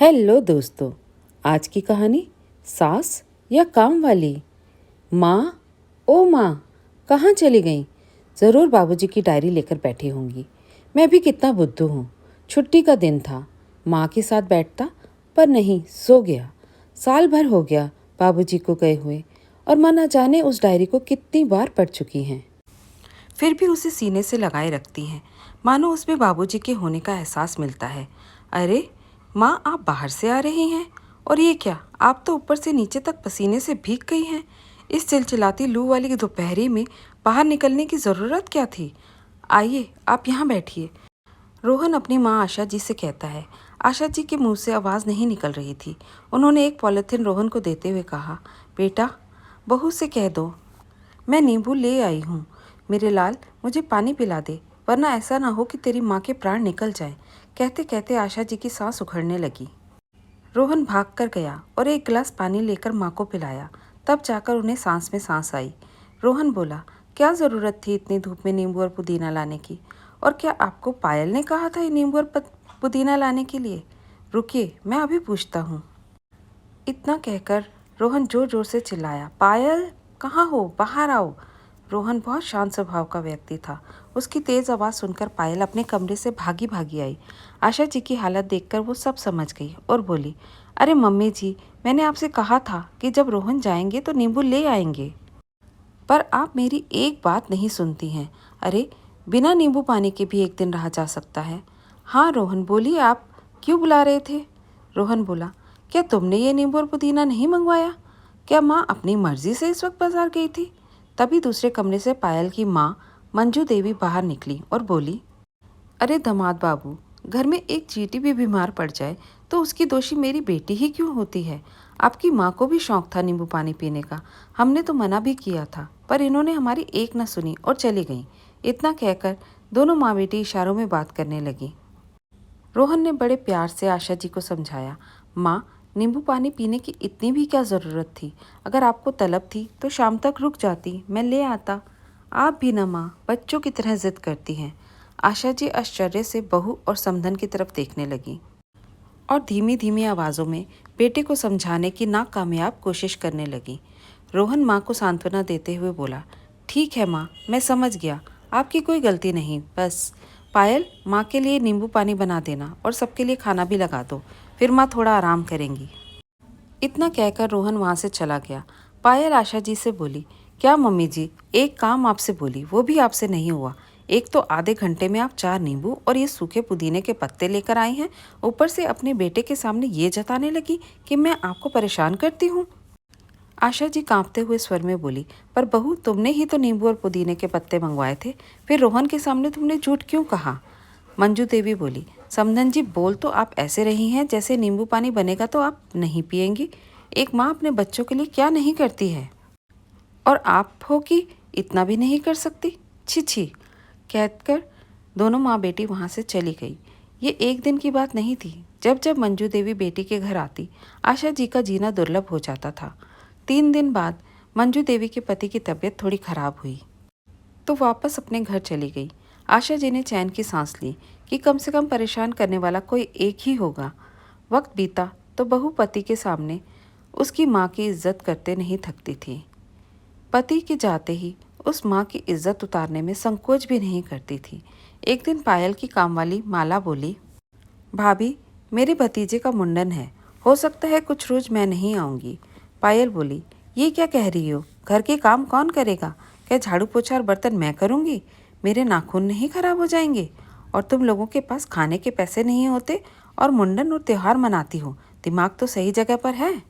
Hello दोस्तों, आज की कहानी सास या काम वाली। माँ, ओ माँ, कहाँ चली गईं? ज़रूर बाबूजी की डायरी लेकर बैठी होंगी। मैं भी कितना बुद्धू हूँ। छुट्टी का दिन था, माँ के साथ बैठता, पर नहीं, सो गया। साल भर हो गया बाबूजी को गए हुए, और माँ न जाने उस डायरी को कितनी बार पढ़ चुकी हैं। फिर भी उसे सीने से लगाए रखती हैं, मानो उसमें बाबूजी के होने का एहसास मिलता है। अरे माँ, आप बाहर से आ रही हैं, और ये क्या, आप तो ऊपर से नीचे तक पसीने से भीग गई हैं। इस चिलचिलाती लू वाली दोपहरी में बाहर निकलने की ज़रूरत क्या थी? आइए, आप यहाँ बैठिए। रोहन अपनी माँ आशा जी से कहता है। आशा जी के मुंह से आवाज़ नहीं निकल रही थी। उन्होंने एक पॉलिथीन रोहन को देते हुए कहा, बेटा, बहू से कह दो मैं नींबू ले आई हूँ। मेरे लाल, मुझे पानी पिला दे, वरना ऐसा ना हो कि तेरी माँ के प्राण निकल जाएं। कहते कहते आशा जी की सांस उखड़ने लगी। रोहन भाग कर गया और एक गिलास पानी लेकर माँ को पिलाया। तब जाकर उन्हें सांस में सांस आई। रोहन बोला, क्या ज़रूरत थी इतनी धूप में नींबू और पुदीना लाने की? और क्या आपको पायल ने कहा था ये नींबू और पुदीना लाने के लिए? रुकिए, मैं अभी पूछता हूँ। इतना कहकर रोहन जोर जोर से चिल्लाया, पायल, कहाँ हो? बाहर आओ। रोहन बहुत शांत स्वभाव का व्यक्ति था। उसकी तेज़ आवाज़ सुनकर पायल अपने कमरे से भागी भागी आई। आशा जी की हालत देखकर वो सब समझ गई और बोली, अरे मम्मी जी, मैंने आपसे कहा था कि जब रोहन जाएंगे तो नींबू ले आएंगे, पर आप मेरी एक बात नहीं सुनती हैं। अरे बिना नींबू पानी के भी एक दिन रहा जा सकता है। हाँ रोहन, बोलिए, आप क्यों बुला रहे थे? रोहन बोला, क्या तुमने ये नींबू और पुदीना नहीं मंगवाया? क्या माँ अपनी मर्जी से इस वक्त बाजार गई थी? तभी दूसरे कमरे से पायल की माँ मंजू देवी बाहर निकली और बोली, अरे दामाद बाबू, घर में एक चींटी भी बीमार पड़ जाए तो उसकी दोषी मेरी बेटी ही क्यों होती है? आपकी माँ को भी शौक था नींबू पानी पीने का। हमने तो मना भी किया था, पर इन्होंने हमारी एक न सुनी और चली गईं। इतना कहकर दोनों माँ बेटी इशारों में बात करने लगी। रोहन ने बड़े प्यार से आशा जी को समझाया, माँ, नींबू पानी पीने की इतनी भी क्या ज़रूरत थी? अगर आपको तलब थी तो शाम तक रुक जाती, मैं ले आता। आप भी ना माँ, बच्चों की तरह जिद करती हैं। आशा जी आश्चर्य से बहू और समधन की तरफ देखने लगी और धीमी धीमी आवाज़ों में बेटे को समझाने की नाकामयाब कोशिश करने लगी। रोहन माँ को सांत्वना देते हुए बोला, ठीक है माँ, मैं समझ गया, आपकी कोई गलती नहीं। बस पायल, माँ के लिए नींबू पानी बना देना और सबके लिए खाना भी लगा दो, फिर माँ थोड़ा आराम करेंगी। इतना कहकर रोहन वहाँ से चला गया। पायल आशा जी से बोली, क्या मम्मी जी, एक काम आपसे बोली, वो भी आपसे नहीं हुआ। एक तो आधे घंटे में आप 4 नींबू और ये सूखे पुदीने के पत्ते लेकर आई हैं, ऊपर से अपने बेटे के सामने ये जताने लगी कि मैं आपको परेशान करती हूँ। आशा जी कांपते हुए स्वर में बोली, पर बहू, तुमने ही तो नींबू और पुदीने के पत्ते मंगवाए थे, फिर रोहन के सामने तुमने झूठ क्यों कहा? मंजू देवी बोली, समधन जी, बोल तो आप ऐसे रही हैं जैसे नींबू पानी बनेगा तो आप नहीं पिएंगी। एक माँ अपने बच्चों के लिए क्या नहीं करती है, और आप हो कि इतना भी नहीं कर सकती? छी छी। कहकर दोनों माँ बेटी वहाँ से चली गई। ये एक दिन की बात नहीं थी। जब जब मंजू देवी बेटी के घर आती, आशा जी का जीना दुर्लभ हो जाता था। 3 दिन बाद मंजू देवी के पति की तबीयत थोड़ी खराब हुई तो वापस अपने घर चली गई। आशा जी ने चैन की सांस ली कि कम से कम परेशान करने वाला कोई एक ही होगा। वक्त बीता तो बहू पति के सामने उसकी माँ की इज्जत करते नहीं थकती थी। पति के जाते ही उस माँ की इज्जत उतारने में संकोच भी नहीं करती थी। एक दिन पायल की कामवाली माला बोली, भाभी, मेरे भतीजे का मुंडन है, हो सकता है कुछ रोज मैं नहीं आऊँगी। पायल बोली, ये क्या कह रही हो? घर के काम कौन करेगा? क्या झाड़ू पोछा और बर्तन मैं करूँगी? मेरे नाखून नहीं खराब हो जाएंगे? और तुम लोगों के पास खाने के पैसे नहीं होते और मुंडन और त्योहार मनाती हो, दिमाग तो सही जगह पर है।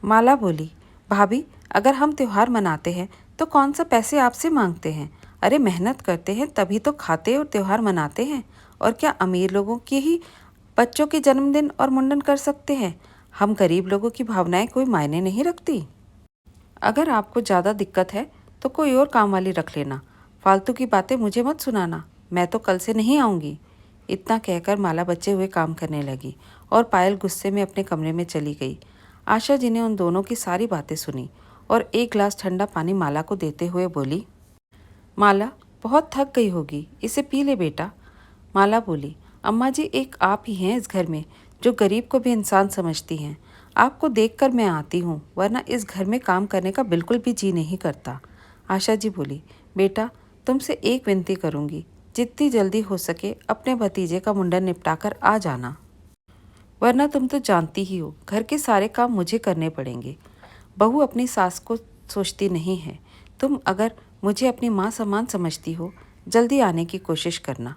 माला बोली, भाभी, अगर हम त्योहार मनाते हैं तो कौन सा पैसे आपसे मांगते हैं? अरे मेहनत करते हैं तभी तो खाते और त्योहार मनाते हैं। और क्या अमीर लोगों के ही बच्चों के जन्मदिन और मुंडन कर सकते हैं? हम गरीब लोगों की भावनाएं कोई मायने नहीं रखती। अगर आपको ज़्यादा दिक्कत है तो कोई और काम वाली रख लेना, फालतू की बातें मुझे मत सुनाना, मैं तो कल से नहीं आऊँगी। इतना कहकर माला बचे हुए काम करने लगी और पायल गुस्से में अपने कमरे में चली गई। आशा जी ने उन दोनों की सारी बातें सुनी और एक गिलास ठंडा पानी माला को देते हुए बोली, माला, बहुत थक गई होगी, इसे पी ले बेटा। माला बोली, अम्मा जी, एक आप ही हैं इस घर में जो गरीब को भी इंसान समझती हैं। आपको देखकर मैं आती हूँ, वरना इस घर में काम करने का बिल्कुल भी जी नहीं करता। आशा जी बोली, बेटा तुमसे एक विनती करूँगी, जितनी जल्दी हो सके अपने भतीजे का मुंडन निपटाकर आ जाना, वरना तुम तो जानती ही हो घर के सारे काम मुझे करने पड़ेंगे। बहू अपनी सास को सोचती नहीं है। तुम अगर मुझे अपनी माँ समान समझती हो, जल्दी आने की कोशिश करना।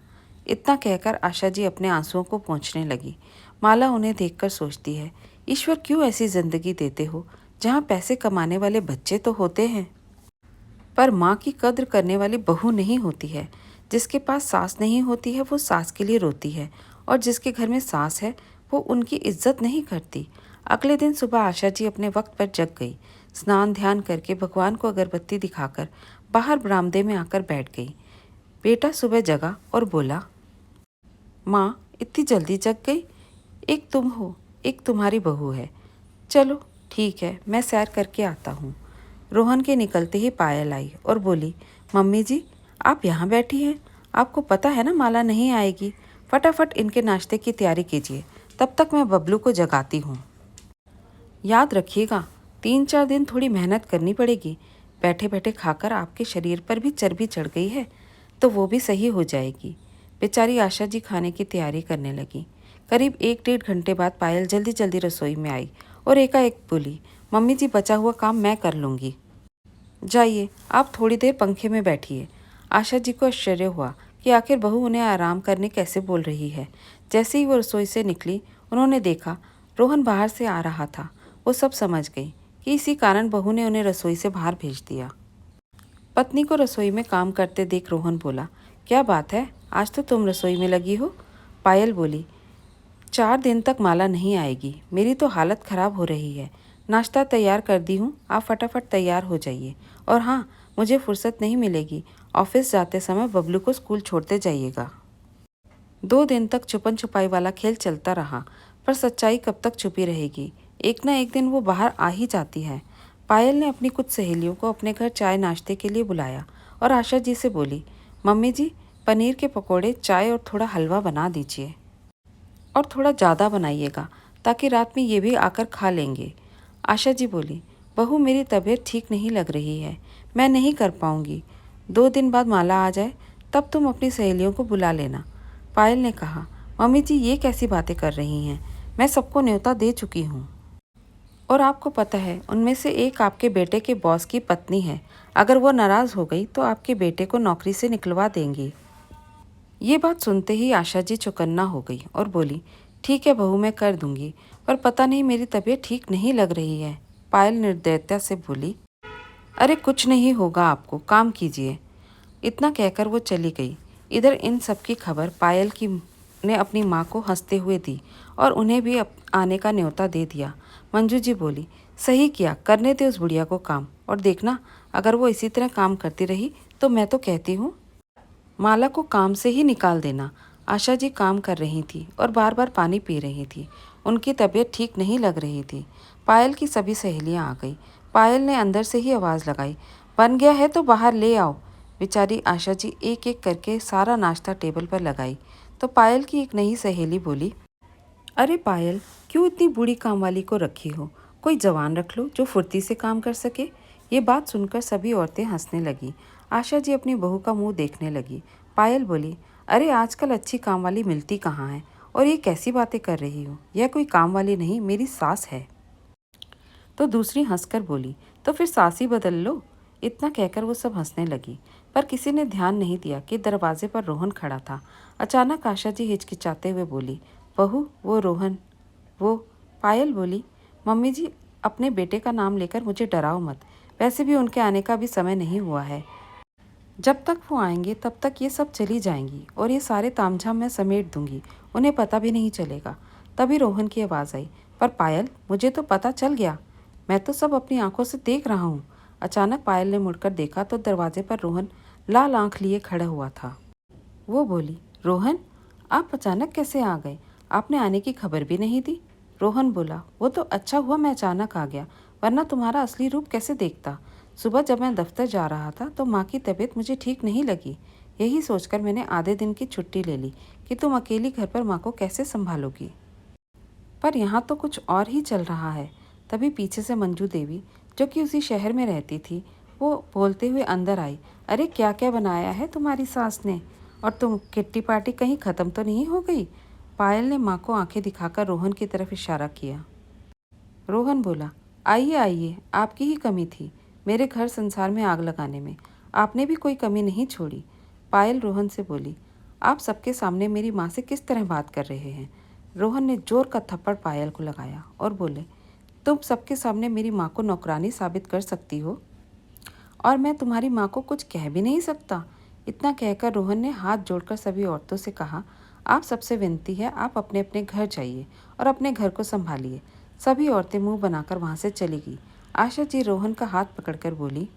इतना कहकर आशा जी अपने आंसुओं को पोंछने लगी। माला उन्हें देखकर सोचती है, ईश्वर क्यों ऐसी जिंदगी देते हो जहाँ पैसे कमाने वाले बच्चे तो होते हैं, पर माँ की कद्र करने वाली बहू नहीं होती है। जिसके पास सास नहीं होती है वो सास के लिए रोती है, और जिसके घर में सास है वो उनकी इज्जत नहीं करती। अगले दिन सुबह आशा जी अपने वक्त पर जग गई। स्नान ध्यान करके भगवान को अगरबत्ती दिखाकर बाहर बरामदे में आकर बैठ गई। बेटा सुबह जगा और बोला, माँ इतनी जल्दी जग गई? एक तुम हो, एक तुम्हारी बहू है। चलो ठीक है, मैं सैर करके आता हूँ। रोहन के निकलते ही पायल आई और बोली, मम्मी जी आप यहाँ बैठी हैं? आपको पता है ना माला नहीं आएगी। फटाफट इनके नाश्ते की तैयारी कीजिए, तब तक मैं बबलू को जगाती हूँ। याद रखिएगा 3-4 दिन थोड़ी मेहनत करनी पड़ेगी। बैठे बैठे खाकर आपके शरीर पर भी चर्बी चढ़ गई है, तो वो भी सही हो जाएगी। बेचारी आशा जी खाने की तैयारी करने लगी। करीब 1-1.5 घंटे बाद पायल जल्दी जल्दी रसोई में आई और एकाएक बोली, मम्मी जी बचा हुआ काम मैं कर लूँगी। जाइए आप थोड़ी देर पंखे में बैठिए। आशा जी को आश्चर्य हुआ कि आखिर बहू उन्हें आराम करने कैसे बोल रही है। जैसे ही वो रसोई से निकली, उन्होंने देखा रोहन बाहर से आ रहा था। वो सब समझ गई कि इसी कारण बहू ने उन्हें रसोई से बाहर भेज दिया। पत्नी को रसोई में काम करते देख रोहन बोला, क्या बात है, आज तो तुम रसोई में लगी हो? पायल बोली, 4 दिन तक माला नहीं आएगी, मेरी तो हालत ख़राब हो रही है। नाश्ता तैयार कर दी हूँ, आप फटाफट तैयार हो जाइए। और हाँ, मुझे फुर्सत नहीं मिलेगी, ऑफिस जाते समय बबलू को स्कूल छोड़ते जाइएगा। 2 दिन तक छुपन छुपाई वाला खेल चलता रहा, पर सच्चाई कब तक छुपी रहेगी। एक ना एक दिन वो बाहर आ ही जाती है। पायल ने अपनी कुछ सहेलियों को अपने घर चाय नाश्ते के लिए बुलाया और आशा जी से बोली, मम्मी जी पनीर के पकोड़े, चाय और थोड़ा हलवा बना दीजिए, और थोड़ा ज़्यादा बनाइएगा ताकि रात में ये भी आकर खा लेंगे। आशा जी बोली, बहू मेरी तबीयत ठीक नहीं लग रही है, मैं नहीं कर पाऊँगी। 2 दिन बाद माला आ जाए तब तुम अपनी सहेलियों को बुला लेना। पायल ने कहा, मम्मी जी ये कैसी बातें कर रही हैं, मैं सबको न्योता दे चुकी हूँ, और आपको पता है उनमें से एक आपके बेटे के बॉस की पत्नी है। अगर वो नाराज़ हो गई तो आपके बेटे को नौकरी से निकलवा देंगी। ये बात सुनते ही आशा जी चौकन्ना हो गई और बोली, ठीक है बहू मैं कर दूंगी, पर पता नहीं मेरी तबीयत ठीक नहीं लग रही है। पायल निर्दयता से बोली, अरे कुछ नहीं होगा आपको, काम कीजिए। इतना कहकर वो चली गई। इधर इन सब की खबर पायल की ने अपनी माँ को हंसते हुए दी और उन्हें भी आने का न्योता दे दिया। मंजू जी बोली, सही किया, करने दे उस बुढ़िया को काम, और देखना अगर वो इसी तरह काम करती रही तो मैं तो कहती हूँ माला को काम से ही निकाल देना। आशा जी काम कर रही थी और बार बार पानी पी रही थी। उनकी तबीयत ठीक नहीं लग रही थी। पायल की सभी सहेलियां आ गई। पायल ने अंदर से ही आवाज़ लगाई, बन गया है तो बाहर ले आओ। बेचारी आशा जी एक एक करके सारा नाश्ता टेबल पर लगाई तो पायल की एक नई सहेली बोली, अरे पायल क्यों इतनी बूढ़ी काम वाली को रखी हो, कोई जवान रख लो जो फुर्ती से काम कर सके। ये बात सुनकर सभी औरतें हंसने लगी। आशा जी अपनी बहू का मुंह देखने लगी। पायल बोली, अरे आजकल अच्छी काम वाली मिलती कहाँ है, और ये कैसी बातें कर रही हो, यह कोई काम वाली नहीं मेरी सास है। तो दूसरी हंसकर बोली, तो फिर सास ही बदल लो। इतना कहकर वो सब हंसने लगी, पर किसी ने ध्यान नहीं दिया कि दरवाजे पर रोहन खड़ा था। अचानक आशा जी हिचकिचाते हुए बोली, बहू वो रोहन वो। पायल बोली, मम्मी जी अपने बेटे का नाम लेकर मुझे डराओ मत, वैसे भी उनके आने का भी समय नहीं हुआ है। जब तक वो आएंगे तब तक ये सब चली जाएंगी और ये सारे तामझाम मैं समेट दूंगी, उन्हें पता भी नहीं चलेगा। तभी रोहन की आवाज़ आई, पर पायल मुझे तो पता चल गया, मैं तो सब अपनी आंखों से देख रहा हूँ। अचानक पायल ने मुड़कर देखा तो दरवाजे पर रोहन लाल आंख लिए खड़ा हुआ था। वो बोली, रोहन आप अचानक कैसे आ गए, आपने आने की खबर भी नहीं दी। रोहन बोला, वो तो अच्छा हुआ मैं अचानक आ गया, वरना तुम्हारा असली रूप कैसे देखता। सुबह जब मैं दफ्तर जा रहा था तो माँ की तबीयत मुझे ठीक नहीं लगी। यही सोचकर मैंने आधे दिन की छुट्टी ले ली कि तुम अकेली घर पर माँ को कैसे संभालोगी। पर यहाँ तो कुछ और ही चल रहा है। तभी पीछे से मंजू देवी, जो कि उसी शहर में रहती थी, वो बोलते हुए अंदर आई। अरे क्या क्या बनाया है तुम्हारी सास ने, और तुम किट्टी पार्टी कहीं ख़त्म तो नहीं हो गई? पायल ने माँ को आंखें दिखाकर रोहन की तरफ इशारा किया। रोहन बोला, आइए आइए, आपकी ही कमी थी मेरे घर संसार में आग लगाने में। आपने भी कोई कमी नहीं छोड़ी। पायल रोहन से बोली, आप सबके सामने मेरी माँ से किस तरह बात कर रहे हैं? रोहन ने जोर का थप्पड़ पायल को लगाया और बोले, तुम सबके सामने मेरी माँ को नौकरानी साबित कर सकती हो और मैं तुम्हारी माँ को कुछ कह भी नहीं सकता। इतना कहकर रोहन ने हाथ जोड़कर सभी औरतों से कहा, आप सबसे विनती है, आप अपने अपने घर जाइए और अपने घर को संभालिए। सभी औरतें मुंह बनाकर वहाँ से चली गई। आशा जी रोहन का हाथ पकड़कर बोली,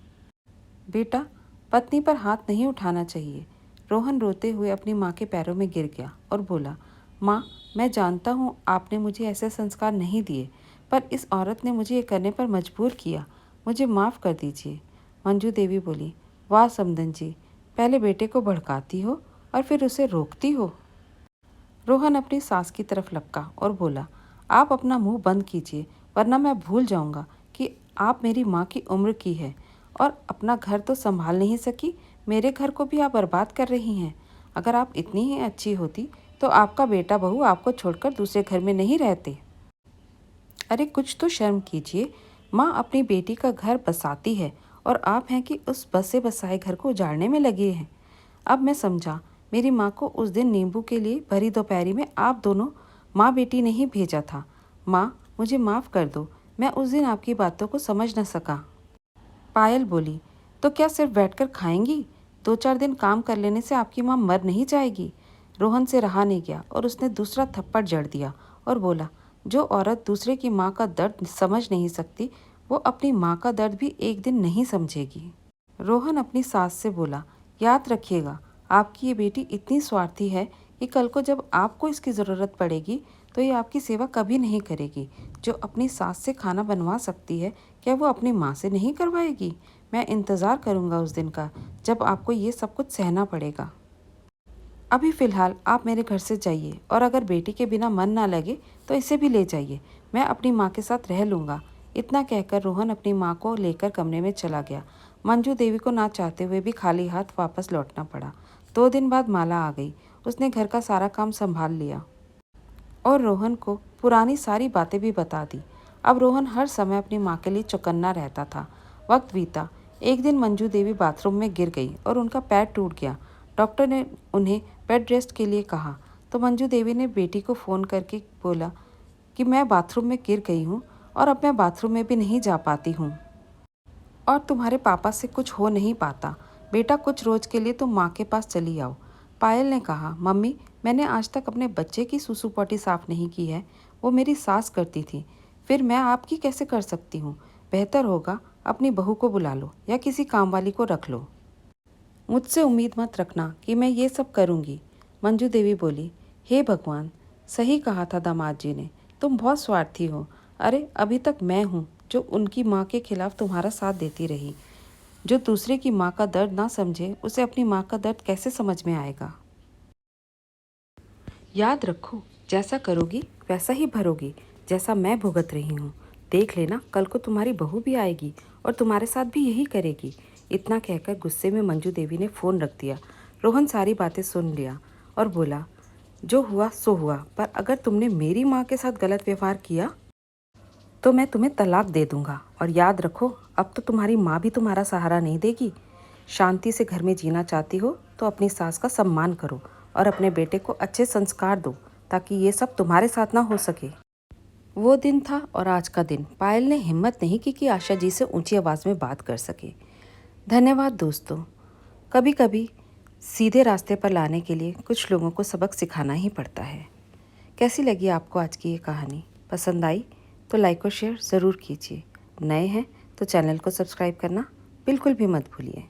बेटा, पत्नी पर हाथ नहीं उठाना चाहिए। रोहन रोते हुए अपनी माँ के पैरों में गिर गया और बोला, माँ, मैं जानता हूँ आपने मुझे ऐसे संस्कार नहीं दिए, पर इस औरत ने मुझे ये करने पर मजबूर किया। मुझे माफ़ कर दीजिए। मंजू देवी बोली, वाह समदन जी, पहले बेटे को भड़काती हो और फिर उसे रोकती हो। रोहन अपनी सास की तरफ लपका और बोला, आप अपना मुंह बंद कीजिए, वरना मैं भूल जाऊंगा कि आप मेरी माँ की उम्र की है और अपना घर तो संभाल नहीं सकी, मेरे घर को भी आप बर्बाद कर रही हैं। अगर आप इतनी ही अच्छी होती तो आपका बेटा बहू आपको छोड़कर दूसरे घर में नहीं रहते। अरे कुछ तो शर्म कीजिए। माँ अपनी बेटी का घर बसाती है और आप हैं कि उस बसे बसाए घर को उजाड़ने में लगे हैं। अब मैं समझा, मेरी माँ को उस दिन नींबू के लिए भरी दोपहरी में आप दोनों माँ बेटी ने ही भेजा था। माँ, मुझे माफ़ कर दो, मैं उस दिन आपकी बातों को समझ न सका। पायल बोली, तो क्या सिर्फ बैठकर खाएंगी? 2-4 दिन काम कर लेने से आपकी माँ मर नहीं जाएगी। रोहन से रहा नहीं गया और उसने दूसरा थप्पड़ जड़ दिया और बोला, जो औरत दूसरे की माँ का दर्द समझ नहीं सकती, वो अपनी माँ का दर्द भी एक दिन नहीं समझेगी। रोहन अपनी सास से बोला, याद रखिएगा, आपकी ये बेटी इतनी स्वार्थी है कि कल को जब आपको इसकी ज़रूरत पड़ेगी तो ये आपकी सेवा कभी नहीं करेगी। जो अपनी सास से खाना बनवा सकती है, क्या वो अपनी माँ से नहीं करवाएगी? मैं इंतज़ार करूँगा उस दिन का जब आपको ये सब कुछ सहना पड़ेगा। अभी फ़िलहाल आप मेरे घर से जाइए और अगर बेटी के बिना मन ना लगे तो इसे भी ले जाइए। मैं अपनी माँ के साथ रह लूँगा। इतना कहकर रोहन अपनी माँ को लेकर कमरे में चला गया। मंजू देवी को ना चाहते हुए भी खाली हाथ वापस लौटना पड़ा। 2 दिन बाद माला आ गई। उसने घर का सारा काम संभाल लिया और रोहन को पुरानी सारी बातें भी बता दी। अब रोहन हर समय अपनी माँ के लिए चौकन्ना रहता था। वक्त बीता। एक दिन मंजू देवी बाथरूम में गिर गई और उनका पैर टूट गया। डॉक्टर ने उन्हें बेड रेस्ट के लिए कहा तो मंजू देवी ने बेटी को फ़ोन करके बोला कि मैं बाथरूम में गिर गई हूँ और अब मैं बाथरूम में भी नहीं जा पाती हूँ और तुम्हारे पापा से कुछ हो नहीं पाता। बेटा, कुछ रोज़ के लिए तुम माँ के पास चली आओ। पायल ने कहा, मम्मी, मैंने आज तक अपने बच्चे की सूसू पोटी साफ़ नहीं की है। वो मेरी सास करती थी, फिर मैं आपकी कैसे कर सकती हूँ? बेहतर होगा अपनी बहू को बुला लो या किसी काम वाली को रख लो। मुझसे उम्मीद मत रखना कि मैं ये सब करूँगी। मंजू देवी बोली, हे भगवान, सही कहा था दामाद जी ने, तुम बहुत स्वार्थी हो। अरे अभी तक मैं हूँ जो उनकी माँ के खिलाफ तुम्हारा साथ देती रही। जो दूसरे की माँ का दर्द ना समझे, उसे अपनी माँ का दर्द कैसे समझ में आएगा? याद रखो, जैसा करोगी वैसा ही भरोगी, जैसा मैं भुगत रही हूँ। देख लेना, कल को तुम्हारी बहू भी आएगी और तुम्हारे साथ भी यही करेगी। इतना कहकर गुस्से में मंजू देवी ने फ़ोन रख दिया। रोहन सारी बातें सुन लिया और बोला, जो हुआ सो हुआ, पर अगर तुमने मेरी माँ के साथ गलत व्यवहार किया तो मैं तुम्हें तलाक दे दूंगा। और याद रखो, अब तो तुम्हारी माँ भी तुम्हारा सहारा नहीं देगी। शांति से घर में जीना चाहती हो तो अपनी सास का सम्मान करो और अपने बेटे को अच्छे संस्कार दो ताकि ये सब तुम्हारे साथ ना हो सके। वो दिन था और आज का दिन पायल ने हिम्मत नहीं की कि आशा जी से ऊंची आवाज़ में बात कर सके। धन्यवाद दोस्तों। कभी कभी सीधे रास्ते पर लाने के लिए कुछ लोगों को सबक सिखाना ही पड़ता है। कैसी लगी आपको आज की ये कहानी? पसंद आई तो लाइक और शेयर ज़रूर कीजिए। नए हैं तो चैनल को सब्सक्राइब करना बिल्कुल भी मत भूलिए।